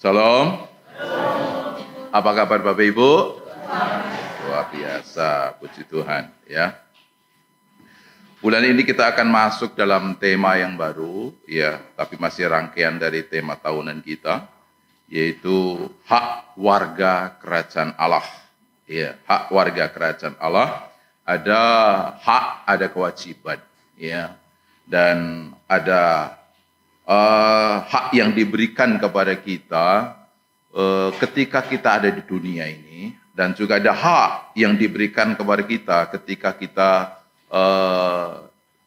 Shalom. Apa kabar Bapak Ibu? Luar biasa, puji Tuhan ya. Bulan ini kita akan masuk dalam tema yang baru ya, tapi masih rangkaian dari tema tahunan kita, yaitu hak warga kerajaan Allah. Ya, hak warga kerajaan Allah, ada hak, ada kewajiban ya. Dan ada hak yang diberikan kepada kita ketika kita ada di dunia ini, dan juga ada hak yang diberikan kepada kita ketika kita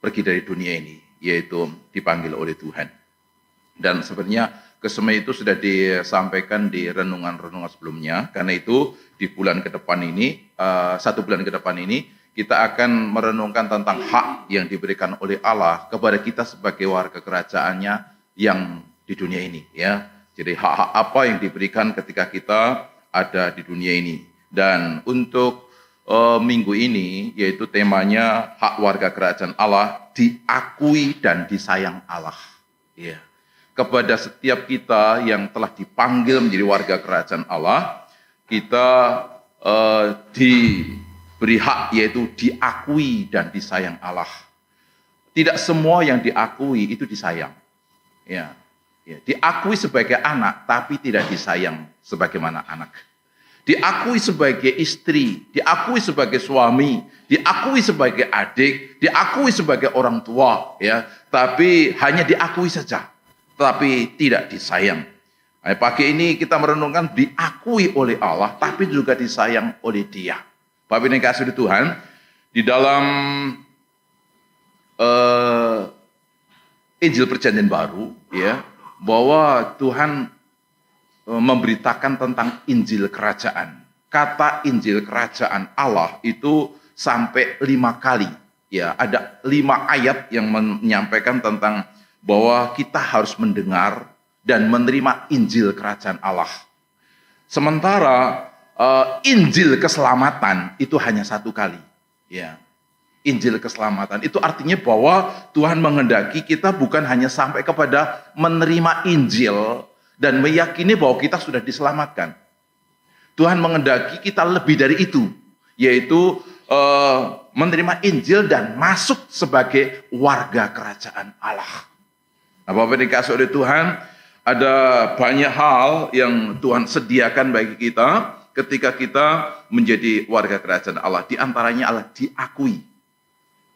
pergi dari dunia ini, yaitu dipanggil oleh Tuhan. Dan sebenarnya kesemua itu sudah disampaikan di renungan-renungan sebelumnya. Karena itu di bulan ke depan ini, 1 bulan ke depan ini, kita akan merenungkan tentang hak yang diberikan oleh Allah kepada kita sebagai warga kerajaannya yang di dunia ini ya. Jadi hak-hak apa yang diberikan ketika kita ada di dunia ini. Dan untuk minggu ini, yaitu temanya hak warga kerajaan Allah, diakui dan disayang Allah ya. Kepada setiap kita yang telah dipanggil menjadi warga kerajaan Allah, kita diberi hak, yaitu diakui dan disayang Allah. Tidak semua yang diakui itu disayang. Ya, diakui sebagai anak, tapi tidak disayang sebagaimana anak. Diakui sebagai istri, diakui sebagai suami, diakui sebagai adik, diakui sebagai orang tua, ya. Tapi hanya diakui saja, tapi tidak disayang. Pagi ini kita merenungkan diakui oleh Allah, tapi juga disayang oleh Dia. Bapak Ibu yang kasih Tuhan, di dalam Injil Perjanjian Baru, ya, bahwa Tuhan memberitakan tentang Injil Kerajaan. Kata Injil Kerajaan Allah itu sampai 5 kali. Ya, ada 5 ayat yang menyampaikan tentang bahwa kita harus mendengar dan menerima Injil Kerajaan Allah. Sementara Injil keselamatan itu hanya 1 kali. Ya. Injil keselamatan itu artinya bahwa Tuhan menghendaki kita bukan hanya sampai kepada menerima Injil dan meyakini bahwa kita sudah diselamatkan. Tuhan menghendaki kita lebih dari itu, yaitu menerima Injil dan masuk sebagai warga kerajaan Allah. Nah, Bapak dikasih oleh Tuhan, ada banyak hal yang Tuhan sediakan bagi kita ketika kita menjadi warga kerajaan Allah. Di antaranya adalah diakui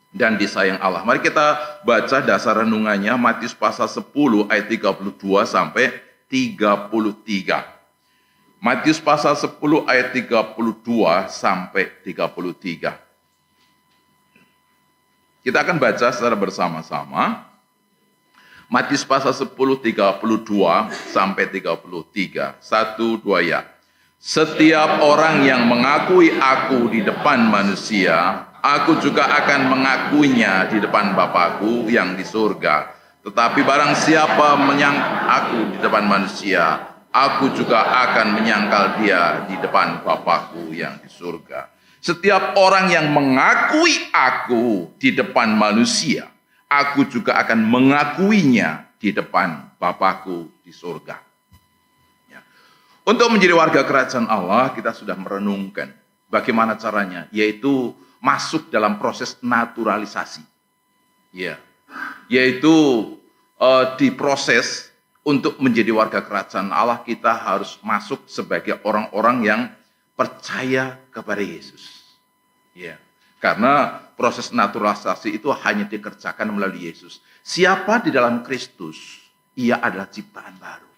dan disayang Allah. Mari kita baca dasar renungannya, Matius pasal 10 ayat 32 sampai 33. Matius pasal 10 ayat 32 sampai 33. Kita akan baca secara bersama-sama. Matius pasal 10 32 sampai 33. 1, 2 ya. Setiap orang yang mengakui aku di depan manusia, aku juga akan mengakuinya di depan Bapa-Ku yang di surga. Tetapi barang siapa menyangkal aku di depan manusia, aku juga akan menyangkal dia di depan Bapa-Ku yang di surga. Setiap orang yang mengakui aku di depan manusia, aku juga akan mengakuinya di depan Bapa-Ku di surga. Untuk menjadi warga kerajaan Allah, kita sudah merenungkan bagaimana caranya, yaitu masuk dalam proses naturalisasi. Ya. Yaitu diproses untuk menjadi warga kerajaan Allah, kita harus masuk sebagai orang-orang yang percaya kepada Yesus. Ya. Karena proses naturalisasi itu hanya dikerjakan melalui Yesus. Siapa di dalam Kristus, ia adalah ciptaan baru.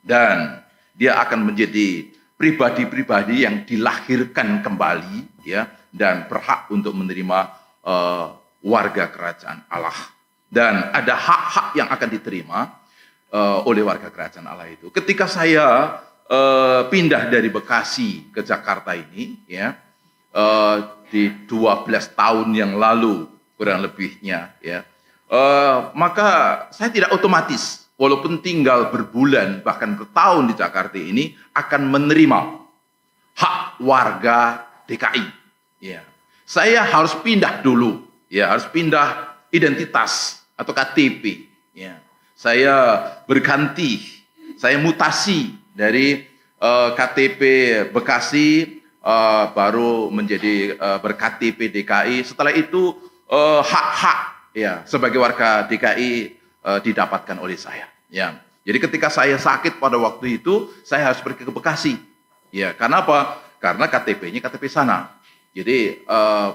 Dan dia akan menjadi pribadi-pribadi yang dilahirkan kembali, ya, dan berhak untuk menerima warga kerajaan Allah. Dan ada hak-hak yang akan diterima oleh warga kerajaan Allah itu. Ketika saya pindah dari Bekasi ke Jakarta ini, ya, di 12 tahun yang lalu kurang lebihnya, ya, maka saya tidak otomatis, walaupun tinggal berbulan bahkan bertahun di Jakarta ini, akan menerima hak warga DKI. Ya. Saya harus pindah dulu, ya, harus pindah identitas atau KTP. Ya. Saya berganti, saya mutasi Dari KTP Bekasi baru menjadi ber-KTP DKI. Setelah itu hak-hak ya sebagai warga DKI didapatkan oleh saya. Ya. Jadi ketika saya sakit pada waktu itu, saya harus pergi ke Bekasi. Ya, karena apa? Karena KTP-nya KTP sana. Jadi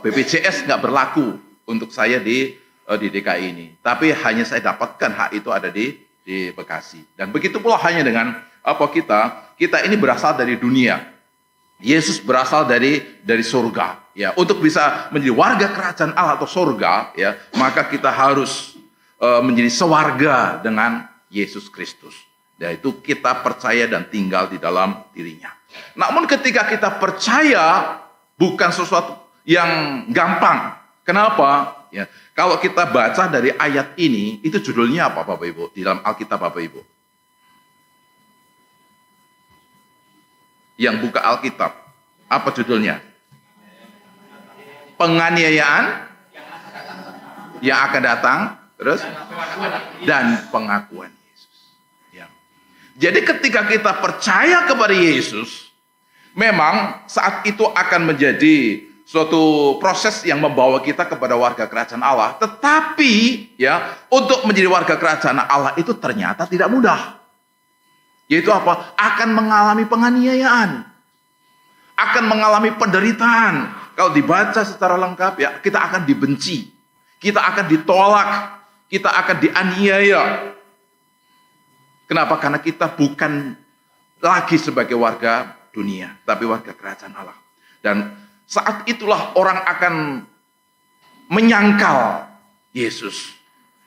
BPJS nggak berlaku untuk saya di DKI ini. Tapi hanya saya dapatkan hak itu ada di Bekasi. Dan begitu pula hanya dengan kita ini berasal dari dunia. Yesus berasal dari surga. Ya, untuk bisa menjadi warga kerajaan Allah atau surga, ya, maka kita harus menjadi sewarga dengan Yesus Kristus. Yaitu kita percaya dan tinggal di dalam dirinya. Namun ketika kita percaya bukan sesuatu yang gampang. Kenapa? Ya, kalau kita baca dari ayat ini, itu judulnya apa Bapak Ibu? Di dalam Alkitab Bapak Ibu. Yang buka Alkitab, apa judulnya? Penganiayaan yang akan datang, terus dan pengakuan Yesus. Ya. Jadi ketika kita percaya kepada Yesus, memang saat itu akan menjadi suatu proses yang membawa kita kepada warga kerajaan Allah. Tetapi ya, untuk menjadi warga kerajaan Allah itu ternyata tidak mudah. Yaitu apa? Akan mengalami penganiayaan. Akan mengalami penderitaan. Kalau dibaca secara lengkap ya, kita akan dibenci. Kita akan ditolak. Kita akan dianiaya. Kenapa? Karena kita bukan lagi sebagai warga dunia, tapi warga kerajaan Allah. Dan saat itulah orang akan menyangkal Yesus.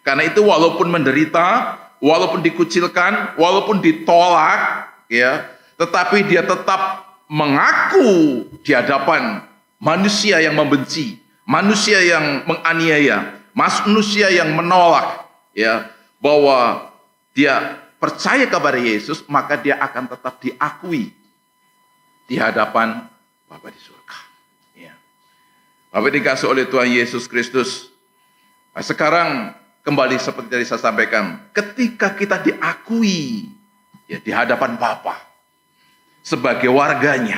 Karena itu walaupun menderita, walaupun dikucilkan, walaupun ditolak, ya, tetapi dia tetap mengaku di hadapan manusia yang membenci, manusia yang menganiaya, manusia yang menolak, ya, bahwa dia percaya kepada Yesus, maka dia akan tetap diakui di hadapan Bapa di surga. Ya. Bapak dikasih oleh Tuhan Yesus Kristus. Nah, sekarang kembali seperti tadi saya sampaikan, ketika kita diakui ya di hadapan Bapa sebagai warganya,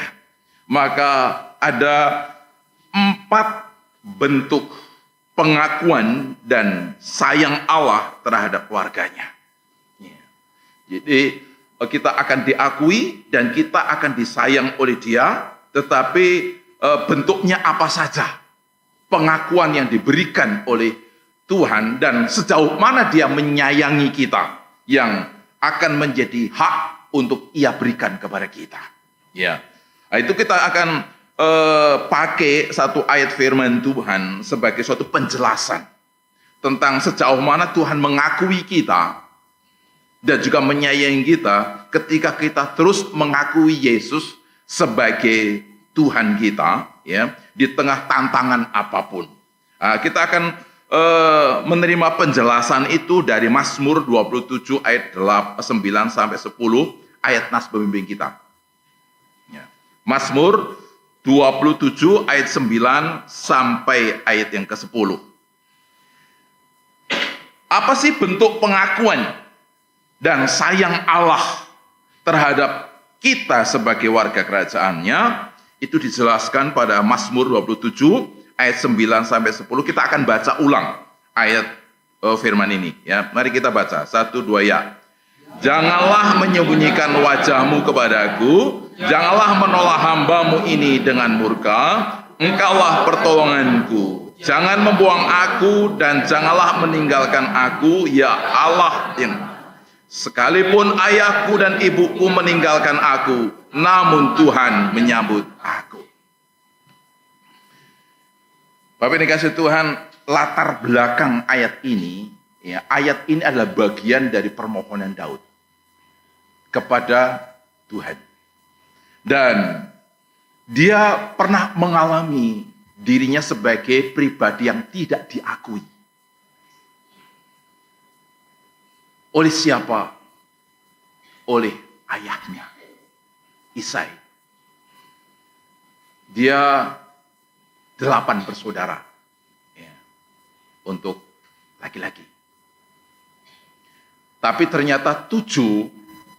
maka ada 4 bentuk pengakuan dan sayang Allah terhadap warganya. Ya. Jadi kita akan diakui dan kita akan disayang oleh Dia, tetapi bentuknya apa saja pengakuan yang diberikan oleh Tuhan dan sejauh mana Dia menyayangi kita yang akan menjadi hak untuk Ia berikan kepada kita. Ya, nah, itu kita akan pakai satu ayat firman Tuhan sebagai suatu penjelasan tentang sejauh mana Tuhan mengakui kita dan juga menyayangi kita ketika kita terus mengakui Yesus sebagai Tuhan kita, ya, di tengah tantangan apapun. Nah, kita akan menerima penjelasan itu dari Mazmur 27 ayat 9 sampai 10, ayat nas pembimbing kita. Ya. Mazmur 27 ayat 9 sampai ayat yang ke-10. Apa sih bentuk pengakuan dan sayang Allah terhadap kita sebagai warga kerajaannya? Itu dijelaskan pada Mazmur 27 ayat 9 sampai 10. Kita akan baca ulang ayat firman ini, ya. Mari kita baca. 1, 2, ya. Janganlah menyembunyikan wajahmu kepadaku, janganlah menolak hambamu ini dengan murka, engkaulah pertolonganku. Jangan membuang aku dan janganlah meninggalkan aku, ya Allah yang sekalipun ayahku dan ibuku meninggalkan aku, namun Tuhan menyambut aku. Bapak dikasih Tuhan, latar belakang ayat ini, ya, ayat ini adalah bagian dari permohonan Daud kepada Tuhan. Dan dia pernah mengalami dirinya sebagai pribadi yang tidak diakui. Oleh siapa? Oleh ayahnya, Isai. Dia 8 bersaudara, ya, untuk laki-laki. Tapi ternyata 7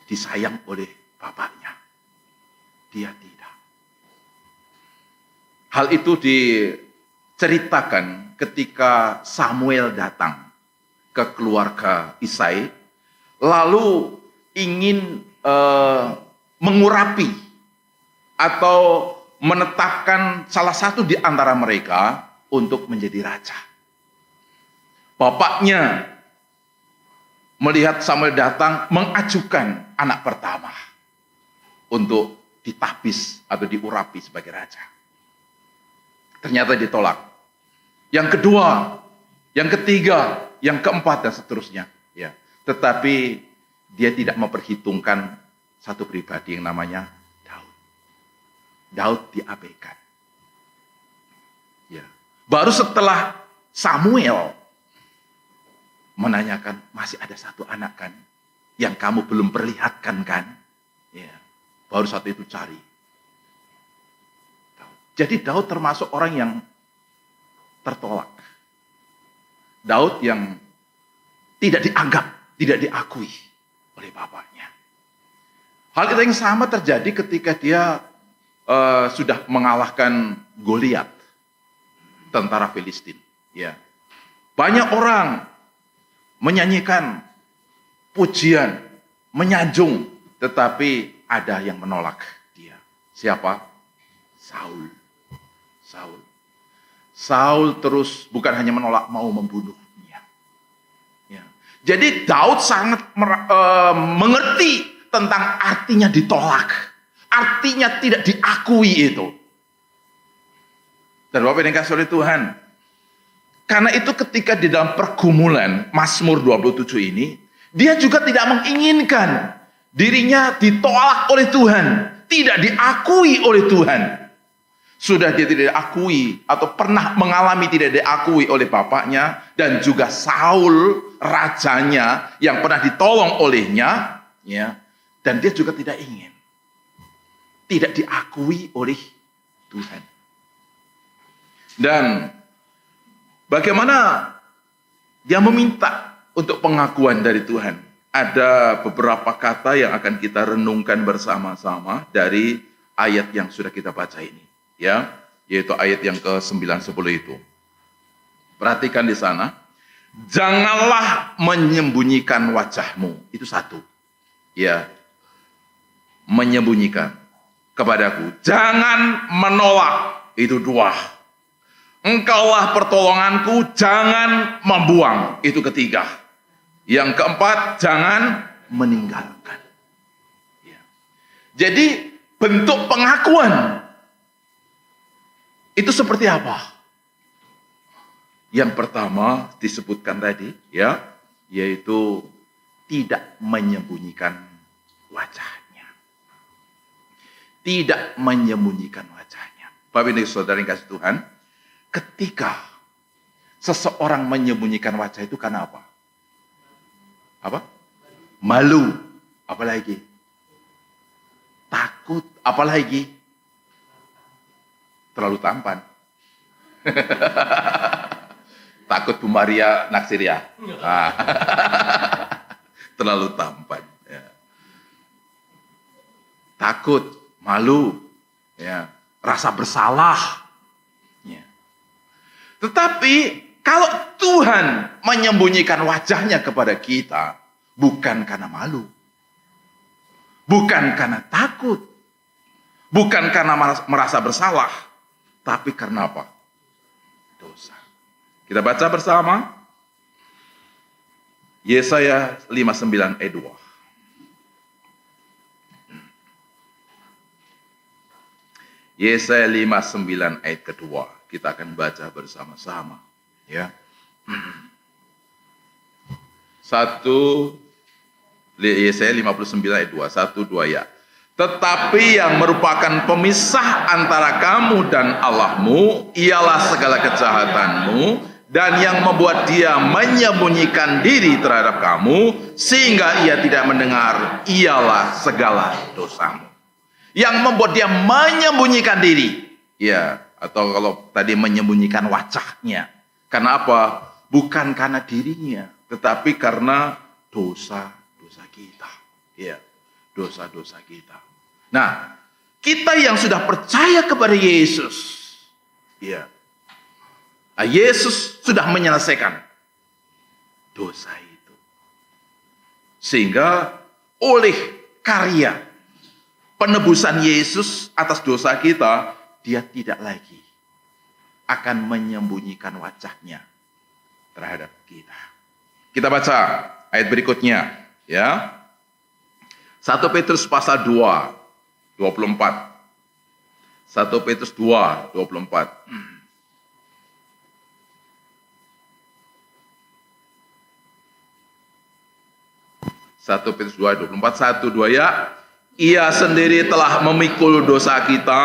disayang oleh bapaknya. dia tidak. Hal itu diceritakan ketika Samuel datang ke keluarga Isai, lalu ingin mengurapi atau menetapkan salah satu di antara mereka untuk menjadi raja. Bapaknya melihat Samuel datang, mengajukan anak pertama untuk ditahbis atau diurapi sebagai raja. Ternyata ditolak. Yang kedua, yang ketiga, yang keempat, dan seterusnya. Ya. Tetapi dia tidak memperhitungkan satu pribadi yang namanya Daud. Daud diabaikan. Ya. Baru setelah Samuel menanyakan, masih ada satu anak kan yang kamu belum perlihatkan kan? Ya. Baru satu itu cari. Jadi Daud termasuk orang yang tertolak. Daud yang tidak dianggap, tidak diakui oleh bapaknya. Hal itu yang sama terjadi ketika dia sudah mengalahkan Goliat, tentara Filistin. Ya. Banyak orang menyanyikan pujian, menyanjung, tetapi ada yang menolak dia. Siapa? Saul. Saul terus bukan hanya menolak, mau membunuhnya. Ya. Jadi Daud sangat mengerti tentang artinya ditolak. Artinya tidak diakui itu. Dan Bapak yang dikasihi oleh Tuhan, karena itu ketika di dalam pergumulan Mazmur 27 ini, dia juga tidak menginginkan dirinya ditolak oleh Tuhan, tidak diakui oleh Tuhan. Sudah dia tidak diakui atau pernah mengalami tidak diakui oleh bapaknya, dan juga Saul rajanya yang pernah ditolong olehnya, ya, dan dia juga tidak ingin tidak diakui oleh Tuhan. Dan bagaimana dia meminta untuk pengakuan dari Tuhan? Ada beberapa kata yang akan kita renungkan bersama-sama dari ayat yang sudah kita baca ini. Ya, yaitu ayat yang ke-9, 10 itu. Perhatikan di sana. Janganlah menyembunyikan wajahmu. Itu satu. Ya. Menyembunyikan kepadaku. Jangan menolak. Itu dua. Engkaulah pertolonganku, jangan membuang. Itu ketiga. Yang keempat, jangan meninggalkan. Ya. Jadi bentuk pengakuan itu seperti apa? Yang pertama disebutkan tadi, ya, yaitu tidak menyembunyikan wajahnya. Tidak menyembunyikan wajahnya. Bapak Ibu Saudara yang kasih Tuhan, ketika seseorang menyembunyikan wajah itu karena apa? Apa? Malu. Apalagi? Takut. Apalagi? Terlalu tampan. Takut Bu Maria naksir ya. Nah. Terlalu tampan. Ya. Takut, malu, ya, rasa bersalah. Ya. Tetapi kalau Tuhan menyembunyikan wajahnya kepada kita, bukan karena malu, bukan karena takut, bukan karena merasa bersalah, tapi karena apa? Dosa. Kita baca bersama. Yesaya 59 ayat 2. Yesaya 59 ayat kedua. Kita akan baca bersama-sama. Ya. Yesaya 59 ayat 2. 1, 2 ya. Tetapi yang merupakan pemisah antara kamu dan Allahmu ialah segala kejahatanmu, dan yang membuat dia menyembunyikan diri terhadap kamu sehingga ia tidak mendengar ialah segala dosamu. Yang membuat dia menyembunyikan diri, ya, atau kalau tadi menyembunyikan wajahnya. Karena apa? Bukan karena dirinya, tetapi karena dosa-dosa kita. Ya, dosa-dosa kita. Nah, Kita yang sudah percaya kepada Yesus, ya, Yesus sudah menyelesaikan dosa itu. Sehingga oleh karya penebusan Yesus atas dosa kita, dia tidak lagi akan menyembunyikan wajahnya terhadap kita. Kita baca ayat berikutnya, ya. 1 Petrus pasal 2, 24. 1 Petrus 2, 24. 1 Petrus 2, 24. 1, 2 ya. Ia sendiri telah memikul dosa kita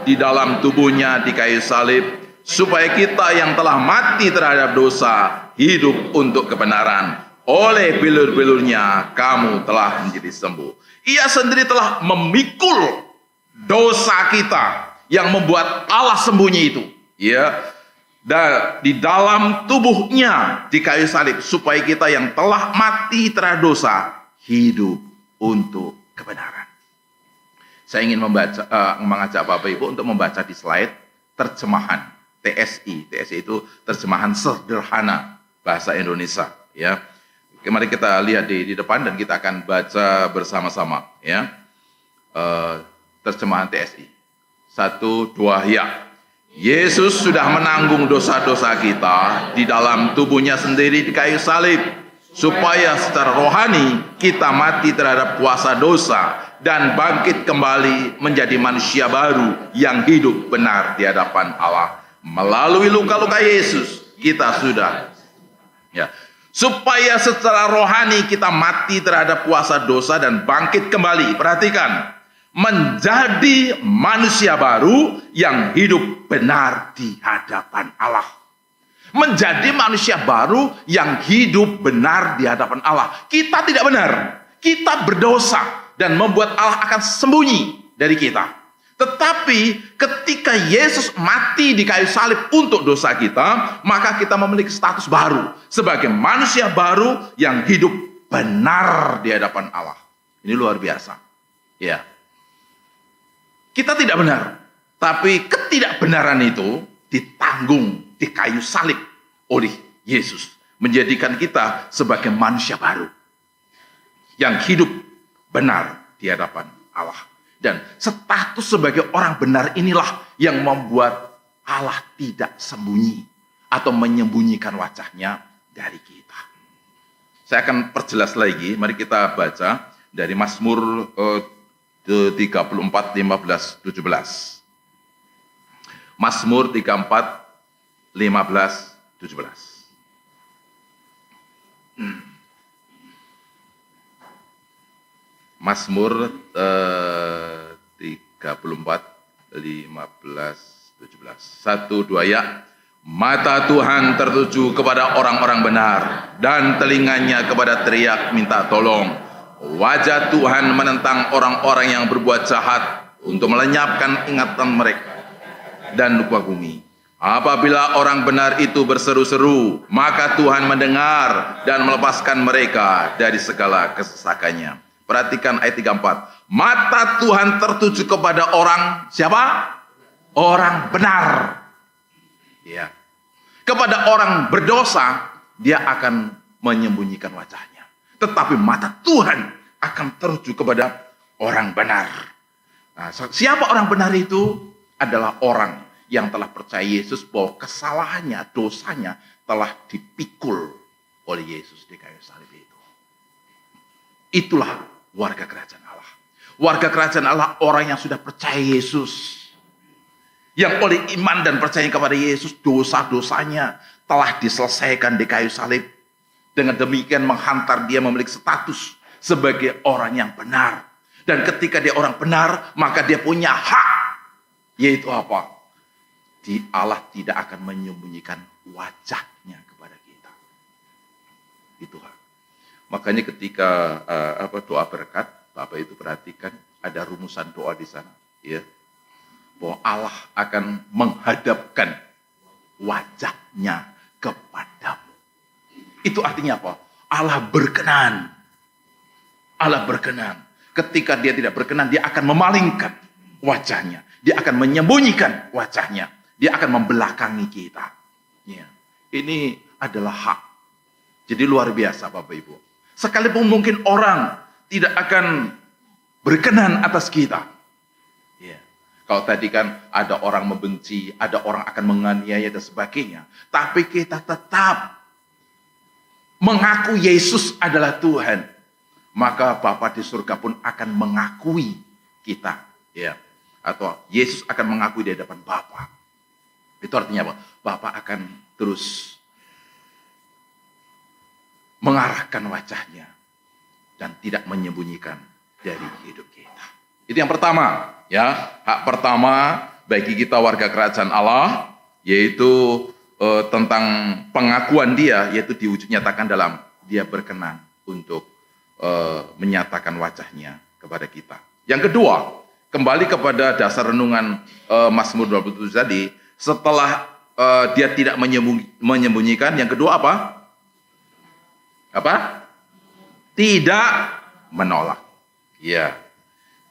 di dalam tubuhnya di kayu salib, supaya kita yang telah mati terhadap dosa hidup untuk kebenaran. Oleh bilur-bilurnya kamu telah menjadi sembuh. Ia sendiri telah memikul dosa kita yang membuat Allah sembunyi itu, ya, dan di dalam tubuhnya di kayu salib, supaya kita yang telah mati terhadap dosa hidup untuk kebenaran. Saya ingin mengajak Bapak Ibu untuk membaca di slide terjemahan TSI. TSI itu terjemahan sederhana bahasa Indonesia, ya. Mari kita lihat di depan dan kita akan baca bersama-sama, ya. Terjemahan TSI. 1, 2 ya. Yesus sudah menanggung dosa-dosa kita di dalam tubuhnya sendiri di kayu salib, supaya secara rohani kita mati terhadap kuasa dosa dan bangkit kembali menjadi manusia baru yang hidup benar di hadapan Allah. Melalui luka-luka Yesus kita sudah, ya, supaya secara rohani kita mati terhadap kuasa dosa dan bangkit kembali. Perhatikan, menjadi manusia baru yang hidup benar di hadapan Allah. Menjadi manusia baru yang hidup benar di hadapan Allah. Kita tidak benar, kita berdosa dan membuat Allah akan sembunyi dari kita. Tetapi ketika Yesus mati di kayu salib untuk dosa kita, maka kita memiliki status baru sebagai manusia baru yang hidup benar di hadapan Allah. Ini luar biasa, ya. Kita tidak benar, tapi ketidakbenaran itu ditanggung di kayu salib oleh Yesus, menjadikan kita sebagai manusia baru yang hidup benar di hadapan Allah. Dan status sebagai orang benar inilah yang membuat Allah tidak sembunyi atau menyembunyikan wajahnya dari kita. Saya akan perjelas lagi, mari kita baca dari Mazmur 34, 15, 17. Mazmur 34, 15, 17. Mazmur 34, 15, 17. 1, 2 ya. Mata Tuhan tertuju kepada orang-orang benar, dan telinganya kepada teriak minta tolong. Wajah Tuhan menentang orang-orang yang berbuat jahat untuk melenyapkan ingatan mereka dan lupa bumi. Apabila orang benar itu berseru-seru, maka Tuhan mendengar dan melepaskan mereka dari segala kesesakannya. Perhatikan ayat 34. Mata Tuhan tertuju kepada orang siapa? Orang benar. Ya. Kepada orang berdosa, dia akan menyembunyikan wajahnya. Tetapi mata Tuhan akan tertuju kepada orang benar. Nah, siapa orang benar itu? Adalah orang yang telah percaya Yesus bahwa kesalahannya, dosanya telah dipikul oleh Yesus di kayu salib itu. Itulah warga kerajaan Allah. Warga kerajaan Allah orang yang sudah percaya Yesus. Yang oleh iman dan percaya kepada Yesus, dosa-dosanya telah diselesaikan di kayu salib. Dengan demikian menghantar dia memiliki status sebagai orang yang benar. Dan ketika dia orang benar, maka dia punya hak. Yaitu apa? Allah tidak akan menyembunyikan wajahnya kepada kita. Itu hak. Makanya ketika doa berkat, Bapak itu perhatikan ada rumusan doa di sana, ya. Bahwa Allah akan menghadapkan wajahnya kepadamu. Itu artinya apa? Allah berkenan. Allah berkenan. Ketika dia tidak berkenan, dia akan memalingkan wajahnya. Dia akan menyembunyikan wajahnya. Dia akan membelakangi kita. Ya. Ini adalah hak. Jadi luar biasa Bapak Ibu. Sekalipun mungkin orang tidak akan berkenan atas kita. Ya. Kalau tadi kan ada orang membenci, ada orang akan menganiaya dan sebagainya. Tapi kita tetap mengaku Yesus adalah Tuhan. Maka Bapa di surga pun akan mengakui kita. Ya. Atau Yesus akan mengakui di hadapan Bapa. Itu artinya apa? Bapa akan terus mengarahkan wajahnya dan tidak menyembunyikan dari hidup kita. Itu yang pertama, ya. Hak pertama bagi kita warga kerajaan Allah, yaitu tentang pengakuan dia, yaitu dinyatakan dalam dia berkenan untuk menyatakan wajahnya kepada kita. Yang kedua, kembali kepada dasar renungan Mazmur 27 tadi, setelah dia tidak menyembunyikan, yang kedua apa? Apa? Tidak menolak. Ya.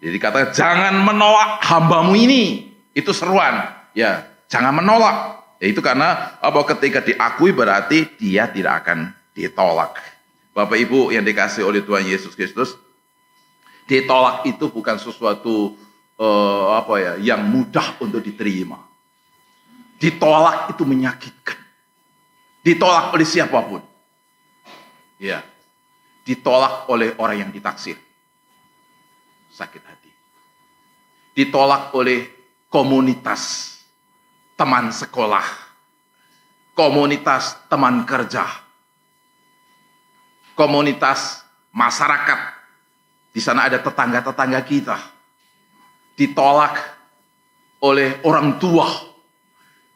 Jadi kata jangan menolak hambamu ini. Itu seruan. Ya, jangan menolak. Ya, itu karena apa? Ketika diakui berarti dia tidak akan ditolak. Bapak Ibu yang dikasih oleh Tuhan Yesus Kristus, ditolak itu bukan sesuatu yang mudah untuk diterima. Ditolak itu menyakitkan. Ditolak oleh siapapun. Ya. Ditolak oleh orang yang ditaksir. Sakit hati. Ditolak oleh komunitas teman sekolah. Komunitas teman kerja. Komunitas masyarakat. Di sana ada tetangga-tetangga kita. Ditolak oleh orang tua.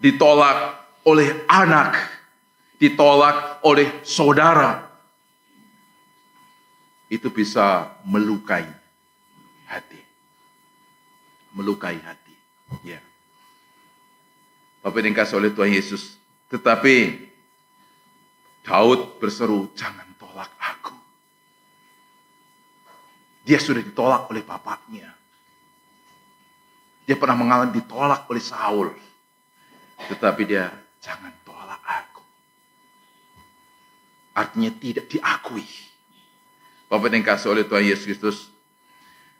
Ditolak oleh anak. Ditolak oleh saudara. Itu bisa melukai hati. Melukai hati. Ya. Bapak yang dikasihi oleh Tuhan Yesus. Tetapi Daud berseru, jangan tolak aku. Dia sudah ditolak oleh bapaknya. Dia pernah mengalami ditolak oleh Saul. Tetapi dia, jangan tolak aku. Artinya tidak diakui. Bapak yang dikasihi oleh Tuhan Yesus Kristus.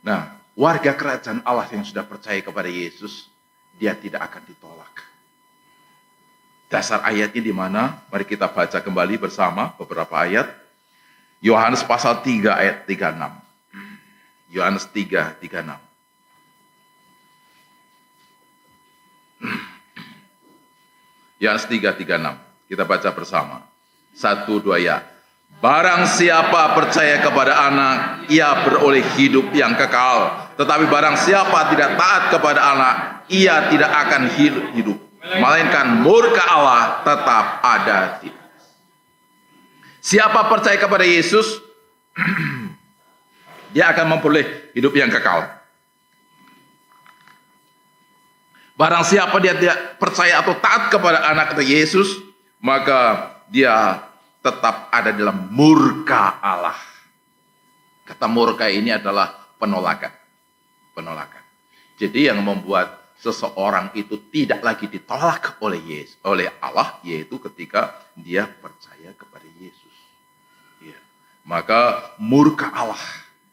Nah, warga kerajaan Allah yang sudah percaya kepada Yesus, dia tidak akan ditolak. Dasar ayatnya di mana? Mari kita baca kembali bersama beberapa ayat. Yohanes pasal 3 ayat 36. Yohanes 3, 36. Yohanes 3, 36. Kita baca bersama. 1, 2 ya. Barang siapa percaya kepada anak, ia beroleh hidup yang kekal. Tetapi barang siapa tidak taat kepada anak, ia tidak akan hidup. Melainkan murka Allah tetap ada. Siapa percaya kepada Yesus, dia akan memperoleh hidup yang kekal. Barang siapa dia tidak percaya atau taat kepada anak atau Yesus, maka dia tetap ada dalam murka Allah. Kata murka ini adalah penolakan. Penolakan. Jadi yang membuat seseorang itu tidak lagi ditolak oleh Yesus, oleh Allah, yaitu ketika dia percaya kepada Yesus. Ya. Maka murka Allah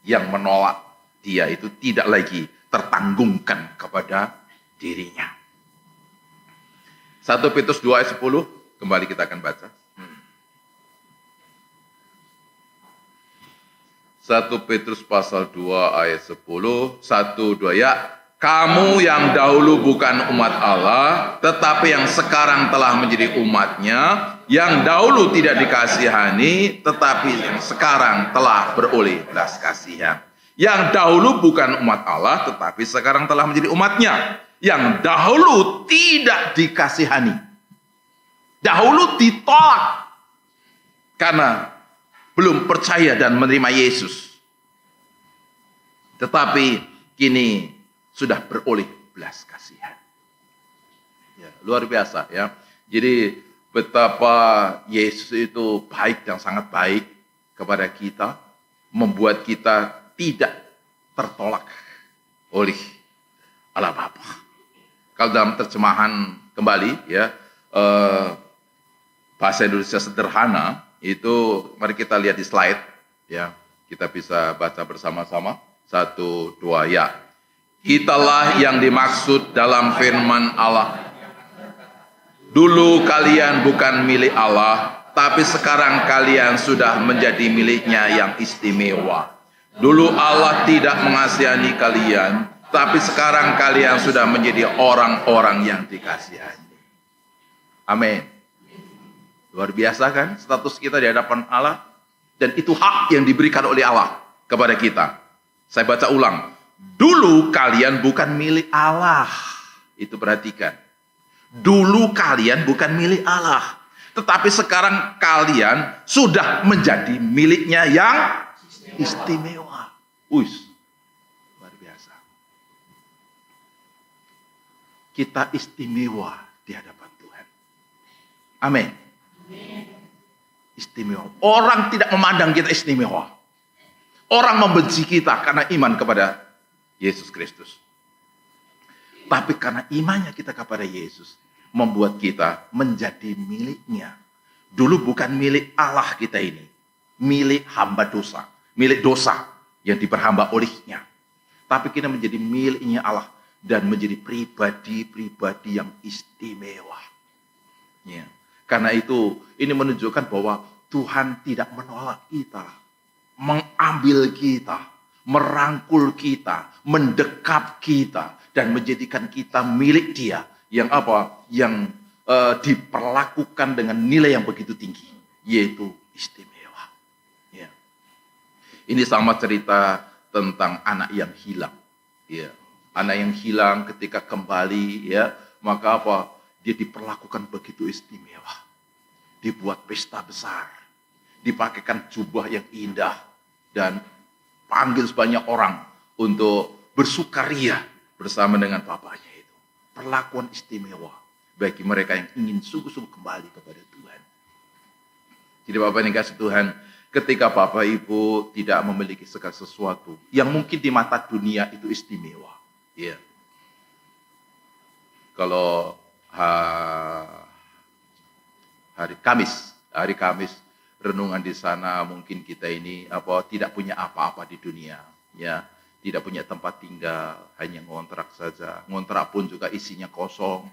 yang menolak dia itu tidak lagi tertanggungkan kepada dirinya. 1 Petrus 2 ayat 10, kembali kita akan baca. 1 Petrus pasal 2 ayat 10, 1, 2 ya. Kamu yang dahulu bukan umat Allah, tetapi yang sekarang telah menjadi umatnya, yang dahulu tidak dikasihani, tetapi yang sekarang telah beroleh belas kasihan. Yang dahulu bukan umat Allah, tetapi sekarang telah menjadi umatnya. Yang dahulu tidak dikasihani. Dahulu ditolak. Karena belum percaya dan menerima Yesus. Tetapi kini sudah beroleh belas kasihan. Ya, luar biasa ya. Jadi betapa Yesus itu baik dan sangat baik kepada kita. Membuat kita tidak tertolak oleh Allah Bapa. Kalau dalam terjemahan kembali ya, bahasa Indonesia sederhana itu, mari kita lihat di slide ya. Kita bisa baca bersama-sama. 1, 2, ya. Kitalah yang dimaksud dalam firman Allah. Dulu kalian bukan milik Allah, tapi sekarang kalian sudah menjadi miliknya yang istimewa. Dulu Allah tidak mengasihani kalian, tapi sekarang kalian sudah menjadi orang-orang yang dikasihani. Amin. Luar biasa kan status kita di hadapan Allah? Dan itu hak yang diberikan oleh Allah kepada kita. Saya baca ulang. Dulu kalian bukan milik Allah. Itu perhatikan. Dulu kalian bukan milik Allah. Tetapi sekarang kalian sudah menjadi miliknya yang istimewa. Luar biasa. Kita istimewa di hadapan Tuhan. Amin. Istimewa. Orang tidak memandang kita istimewa. Orang membenci kita karena iman kepada Yesus Kristus. Tapi karena imannya kita kepada Yesus, membuat kita menjadi miliknya. Dulu bukan milik Allah kita ini. Milik hamba dosa. Milik dosa yang diperhamba olehnya. Tapi kita menjadi miliknya Allah. Dan menjadi pribadi-pribadi yang istimewa. Ya. Karena itu, ini menunjukkan bahwa Tuhan tidak menolak kita, mengambil kita, merangkul kita, mendekap kita, dan menjadikan kita milik Dia. Yang apa? Yang diperlakukan dengan nilai yang begitu tinggi, yaitu istimewa. Ya. Ini sama cerita tentang anak yang hilang. Ya. Anak yang hilang ketika kembali, ya, maka apa? Dia diperlakukan begitu istimewa. Dibuat pesta besar. Dipakaikan jubah yang indah. Dan panggil sebanyak orang untuk bersukaria bersama dengan bapaknya itu. Perlakuan istimewa bagi mereka yang ingin sungguh-sungguh kembali kepada Tuhan. Jadi Bapak yang dikasihi Tuhan, ketika Bapak Ibu tidak memiliki segala sesuatu yang mungkin di mata dunia itu istimewa. Ya. Kalau hari Kamis renungan di sana, mungkin kita ini tidak punya apa-apa di dunia, ya, tidak punya tempat tinggal, hanya ngontrak saja. Ngontrak pun juga isinya kosong,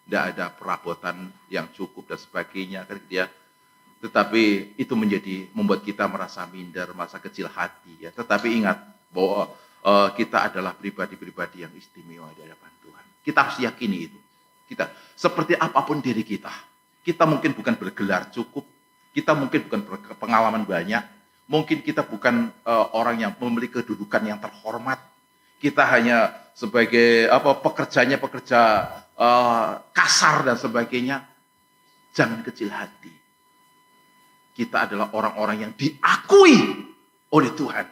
tidak ada perabotan yang cukup dan sebagainya, kan dia. Tetapi itu membuat kita merasa minder, merasa kecil hati, ya. Tetapi ingat bahwa kita adalah pribadi-pribadi yang istimewa di hadapan Tuhan. Kita harus yakini itu. Kita seperti apapun diri kita mungkin bukan bergelar cukup, kita mungkin bukan berpengalaman banyak, mungkin kita bukan orang yang memiliki kedudukan yang terhormat, kita hanya sebagai pekerja kasar dan sebagainya. Jangan kecil hati. Kita adalah orang-orang yang diakui oleh Tuhan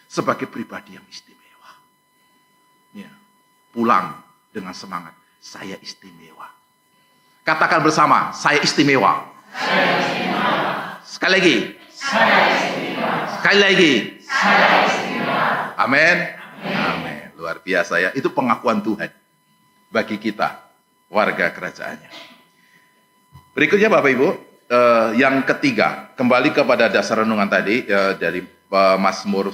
sebagai pribadi yang istimewa. Ya. Pulang dengan semangat. Saya istimewa. Katakan bersama, saya istimewa. Saya istimewa. Sekali lagi. Saya istimewa. Sekali lagi. Saya istimewa. Amin. Amin. Luar biasa ya. Itu pengakuan Tuhan bagi kita, warga kerajaannya. Berikutnya Bapak Ibu, yang ketiga, kembali kepada dasar renungan tadi dari Mazmur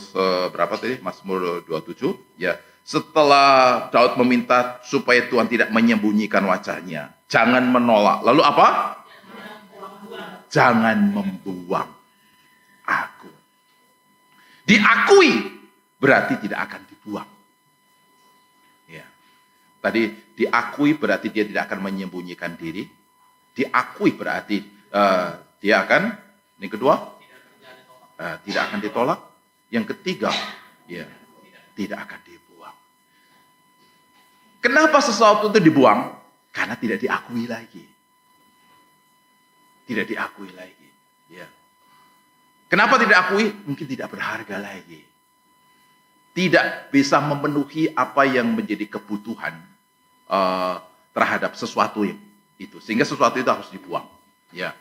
berapa tadi? Mazmur 27 ya. Setelah Daud meminta supaya Tuhan tidak menyembunyikan wajahnya, jangan menolak. Lalu apa? Jangan membuang aku. Diakui berarti tidak akan dibuang. Ya. Tadi diakui berarti dia tidak akan menyembunyikan diri. Diakui berarti dia akan, yang kedua, tidak akan ditolak. Yang ketiga, ya, tidak akan dibuang. Kenapa sesuatu itu dibuang? Karena tidak diakui lagi. Tidak diakui lagi. Ya. Kenapa tidak diakui? Mungkin tidak berharga lagi. Tidak bisa memenuhi apa yang menjadi kebutuhan terhadap sesuatu yang itu. Sehingga sesuatu itu harus dibuang. Ya.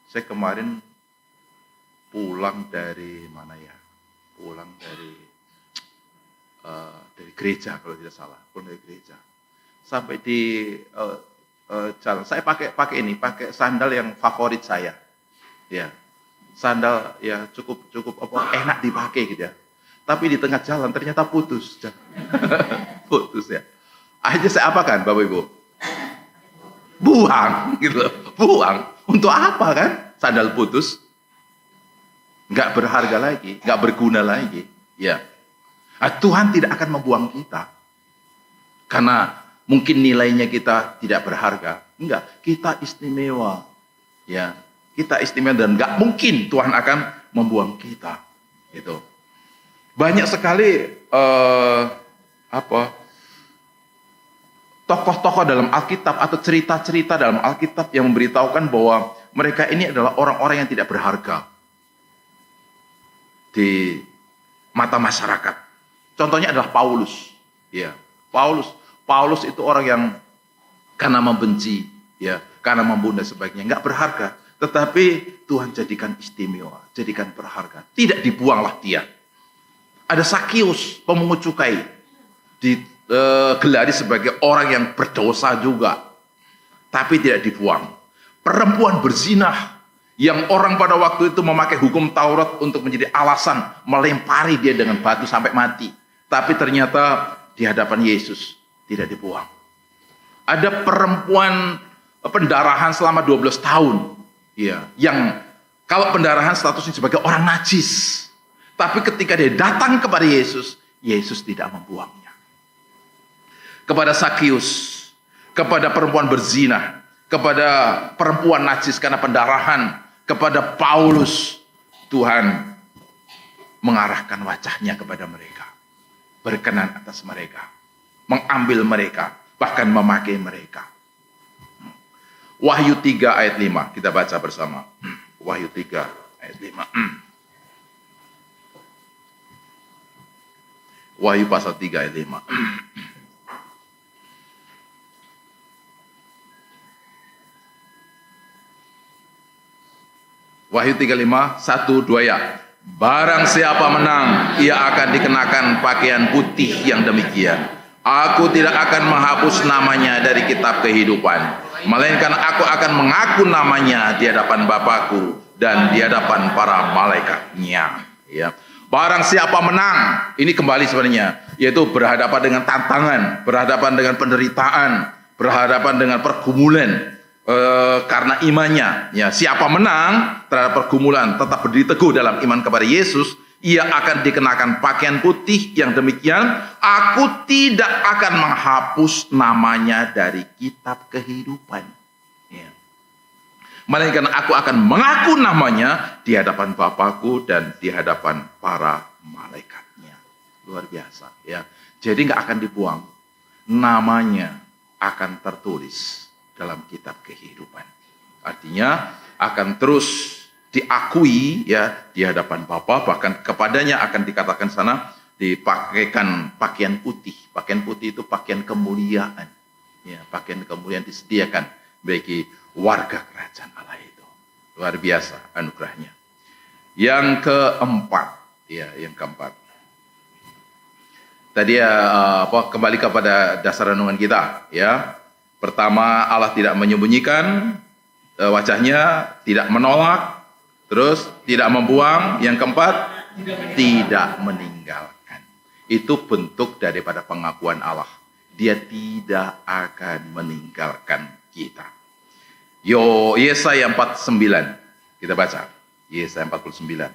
Saya kemarin pulang dari mana ya? Pulang dari gereja kalau tidak salah, pulang dari gereja. Sampai di jalan, saya pakai sandal yang favorit saya, ya, sandal ya cukup enak dipakai gitu ya. Tapi di tengah jalan ternyata putus, putus ya. Akhirnya saya apakan, Bapak Ibu? Buang, gitu, buang. Untuk apa kan? Sandal putus, nggak berharga lagi, nggak berguna lagi, ya. Tuhan tidak akan membuang kita karena mungkin nilainya kita tidak berharga. Enggak, kita istimewa, ya. Kita istimewa dan nggak mungkin Tuhan akan membuang kita, gitu. Banyak sekali tokoh-tokoh dalam Alkitab atau cerita-cerita dalam Alkitab yang memberitahukan bahwa mereka ini adalah orang-orang yang tidak berharga di mata masyarakat. Contohnya adalah Paulus. Ya, Paulus itu orang yang karena membenci, ya, karena membunuh dan sebagainya, nggak berharga. Tetapi Tuhan jadikan istimewa, jadikan berharga. Tidak dibuanglah dia. Ada Sakius, pemungut cukai, digelari sebagai orang yang berdosa juga, tapi tidak dibuang. Perempuan berzinah yang orang pada waktu itu memakai hukum Taurat untuk menjadi alasan melempari dia dengan batu sampai mati, tapi ternyata di hadapan Yesus tidak dibuang. Ada perempuan pendarahan selama 12 tahun, ya, yang kalau pendarahan statusnya sebagai orang najis. Tapi ketika dia datang kepada Yesus, Yesus tidak membuangnya. Kepada Sakius, kepada perempuan berzina, kepada perempuan najis karena pendarahan, kepada Paulus, Tuhan mengarahkan wajahnya kepada mereka. Berkenan atas mereka. Mengambil mereka, bahkan memakai mereka. Wahyu 3 ayat 5, kita baca bersama. Wahyu 3 ayat 5. Wahyu pasal 3 ayat 5. Wahyu 3:5, 1, 2 ya. Barang siapa menang, ia akan dikenakan pakaian putih yang demikian. Aku tidak akan menghapus namanya dari kitab kehidupan, melainkan aku akan mengaku namanya di hadapan Bapakku dan di hadapan para malaikatnya. Ya. Barang siapa menang, ini kembali sebenarnya, yaitu berhadapan dengan tantangan, berhadapan dengan penderitaan, berhadapan dengan pergumulan karena imannya. Ya, siapa menang terhadap pergumulan, tetap berdiri teguh dalam iman kepada Yesus, ia akan dikenakan pakaian putih yang demikian. Aku tidak akan menghapus namanya dari kitab kehidupan. Ya. Melainkan aku akan mengaku namanya di hadapan Bapakku dan di hadapan para malaikatnya. Luar biasa, ya. Jadi nggak akan dibuang. Namanya akan tertulis dalam kitab kehidupan. Artinya akan terus diakui, ya, di hadapan Bapa, bahkan kepadanya akan dikatakan sana dipakaikan pakaian putih. Pakaian putih itu pakaian kemuliaan. Ya, pakaian kemuliaan disediakan bagi warga kerajaan Allah itu. Luar biasa anugerahnya. Yang keempat, ya, yang keempat. Tadi kembali kepada dasar renungan kita, ya. Pertama, Allah tidak menyembunyikan wajahnya, tidak menolak, terus tidak membuang. Yang keempat, tidak meninggalkan. Itu bentuk daripada pengakuan Allah. Dia tidak akan meninggalkan kita. Yesaya 49. Kita baca. Yesaya 49.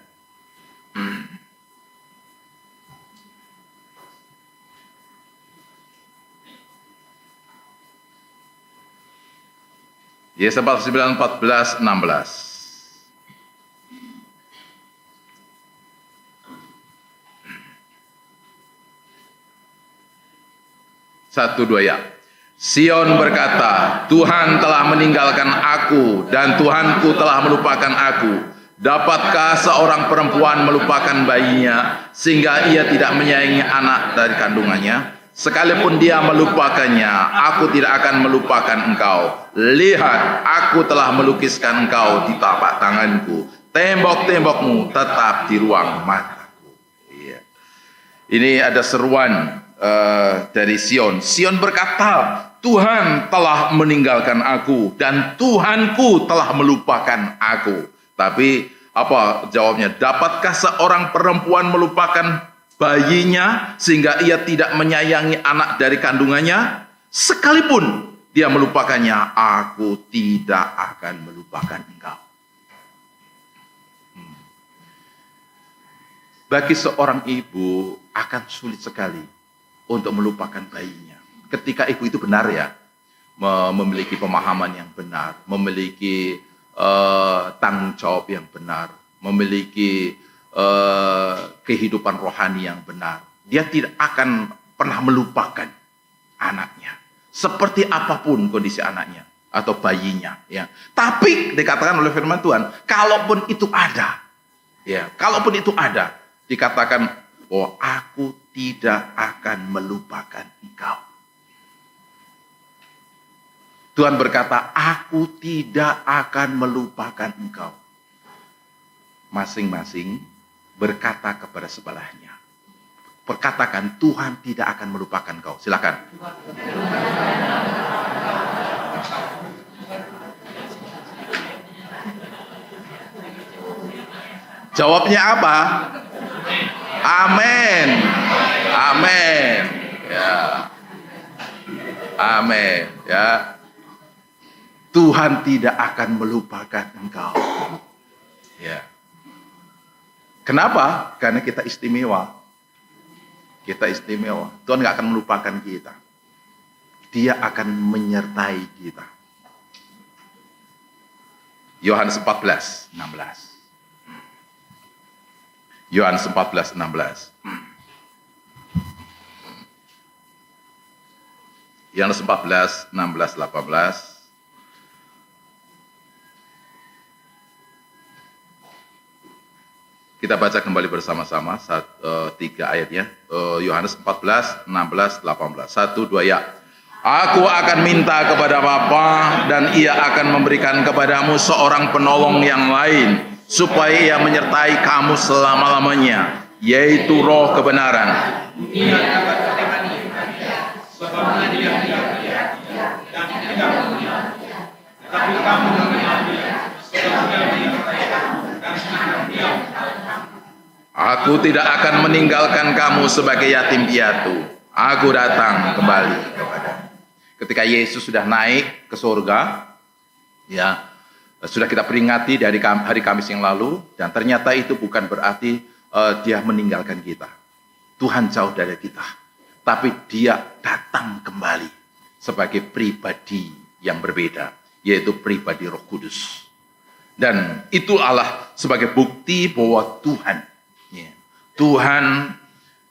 Yesaya 49, 14, 16. Satu, dua, ya. Sion berkata, Tuhan telah meninggalkan aku dan Tuhanku telah melupakan aku. Dapatkah seorang perempuan melupakan bayinya sehingga ia tidak menyayangi anak dari kandungannya? Sekalipun dia melupakannya, aku tidak akan melupakan engkau. Lihat, aku telah melukiskan engkau di telapak tanganku. Tembok-tembokmu tetap di ruang mataku. Iya. Ini ada seruan dari Sion. Sion berkata, Tuhan telah meninggalkan aku dan Tuhanku telah melupakan aku. Tapi apa jawabnya? Dapatkah seorang perempuan melupakan bayinya sehingga ia tidak menyayangi anak dari kandungannya? Sekalipun dia melupakannya, aku tidak akan melupakan engkau. Bagi seorang ibu akan sulit sekali untuk melupakan bayinya. Ketika ibu itu benar ya, memiliki pemahaman yang benar, memiliki tanggung jawab yang benar, memiliki kehidupan rohani yang benar, dia tidak akan pernah melupakan anaknya, seperti apapun kondisi anaknya atau bayinya. Ya, tapi dikatakan oleh Firman Tuhan, kalaupun itu ada, ya, kalaupun itu ada, dikatakan bahwa aku tidak akan melupakan engkau. Tuhan berkata, aku tidak akan melupakan engkau. Masing-masing berkata kepada sebelahnya. Perkatakan, Tuhan tidak akan melupakan engkau. Silakan. Jawabnya apa? Amin. Amin. Ya. Amin. Ya. Tuhan tidak akan melupakan engkau. Ya. Kenapa? Karena kita istimewa. Kita istimewa. Tuhan nggak akan melupakan kita. Dia akan menyertai kita. Yohanes 14:16. Yohanes 14:16. Yohanes 14:16, 18. Kita baca kembali bersama-sama 3 ayatnya. Yohanes 14:16, 18. 1, 2 ya. Aku akan minta kepada Bapa dan ia akan memberikan kepadamu seorang penolong yang lain supaya ia menyertai kamu selama-lamanya, yaitu Roh kebenaran. Ia dapat menemani sebab dia dan tidak punya, tetapi kamu mengenal dia sebab dia dan dia. Aku tidak akan meninggalkan kamu sebagai yatim piatu. Aku datang kembali kepadamu. Ketika Yesus sudah naik ke surga, ya, sudah kita peringati dari hari Kamis yang lalu, dan ternyata itu bukan berarti dia meninggalkan kita. Tuhan jauh dari kita, tapi dia datang kembali sebagai pribadi yang berbeda, yaitu pribadi Roh Kudus. Dan itu Allah sebagai bukti bahwa Tuhan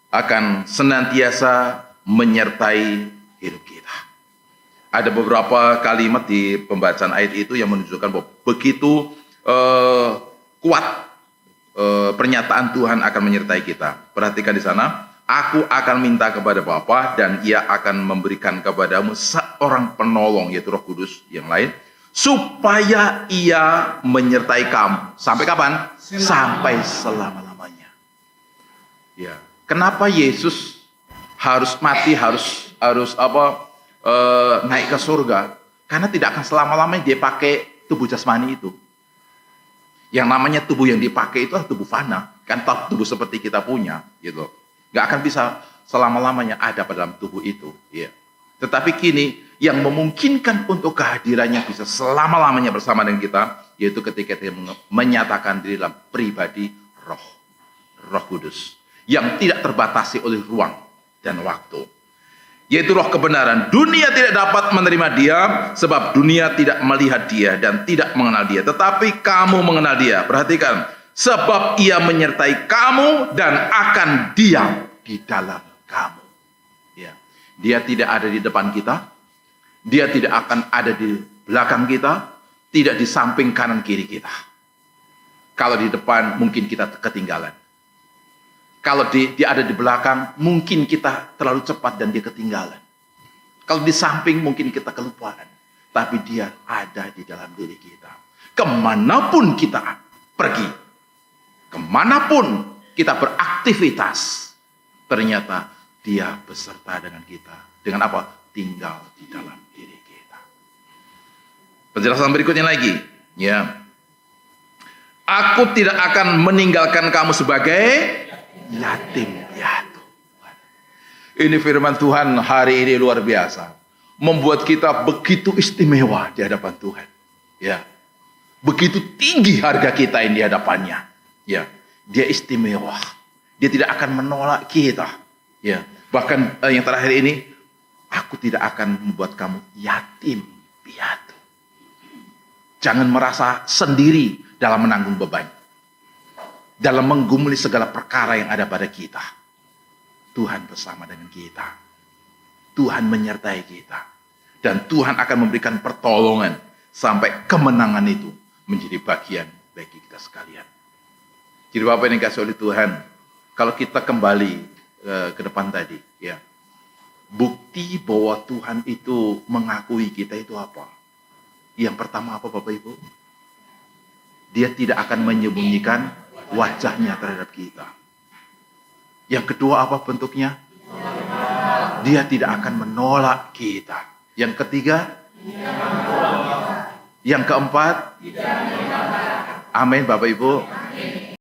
akan senantiasa menyertai hidup kita. Ada beberapa kalimat di pembacaan ayat itu yang menunjukkan bahwa begitu kuat pernyataan Tuhan akan menyertai kita. Perhatikan di sana, aku akan minta kepada Bapa dan ia akan memberikan kepadamu seorang penolong, yaitu Roh Kudus yang lain, supaya ia menyertai kamu. Sampai kapan? Sampai selama-lamanya. Ya, kenapa Yesus harus mati, harus naik ke surga? Karena tidak akan selama-lamanya dia pakai tubuh jasmani itu. Yang namanya tubuh yang dipakai itu adalah tubuh fana, kan tubuh seperti kita punya, gitu. Gak akan bisa selama-lamanya ada pada dalam tubuh itu. Ya. Tetapi kini yang memungkinkan untuk kehadirannya bisa selama-lamanya bersama dengan kita, yaitu ketika dia menyatakan diri dalam pribadi Roh Kudus, yang tidak terbatasi oleh ruang dan waktu, yaitu Roh kebenaran. Dunia tidak dapat menerima dia, sebab dunia tidak melihat dia dan tidak mengenal dia. Tetapi kamu mengenal dia. Perhatikan, sebab ia menyertai kamu dan akan diam di dalam kamu. Ya. Dia tidak ada di depan kita, dia tidak akan ada di belakang kita, tidak di samping kanan kiri kita. Kalau di depan mungkin kita ketinggalan. Kalau dia ada di belakang, mungkin kita terlalu cepat dan dia ketinggalan. Kalau di samping, mungkin kita kelupaan. Tapi dia ada di dalam diri kita. Kemanapun kita pergi, kemanapun kita beraktivitas, ternyata Dia beserta dengan kita. Dengan apa? Tinggal di dalam diri kita. Penjelasan berikutnya lagi, ya. Aku tidak akan meninggalkan kamu sebagai yatim piatu. Ini firman Tuhan hari ini luar biasa. Membuat kita begitu istimewa di hadapan Tuhan. Ya. Begitu tinggi harga kita ini di hadapannya. Ya. Dia istimewa. Dia tidak akan menolak kita. Ya. Bahkan yang terakhir ini, aku tidak akan membuat kamu yatim piatu. Jangan merasa sendiri dalam menanggung beban. Dalam menggumuli segala perkara yang ada pada kita. Tuhan bersama dengan kita. Tuhan menyertai kita. Dan Tuhan akan memberikan pertolongan sampai kemenangan itu menjadi bagian bagi kita sekalian. Jadi Bapak yang dikasihi oleh Tuhan, kalau kita kembali ke depan tadi, ya, bukti bahwa Tuhan itu mengakui kita itu apa? Yang pertama apa Bapak Ibu? Dia tidak akan menyembunyikan wajahnya terhadap kita. Yang kedua apa bentuknya? Dia tidak akan menolak kita. Yang ketiga? Yang keempat? Amin Bapak Ibu.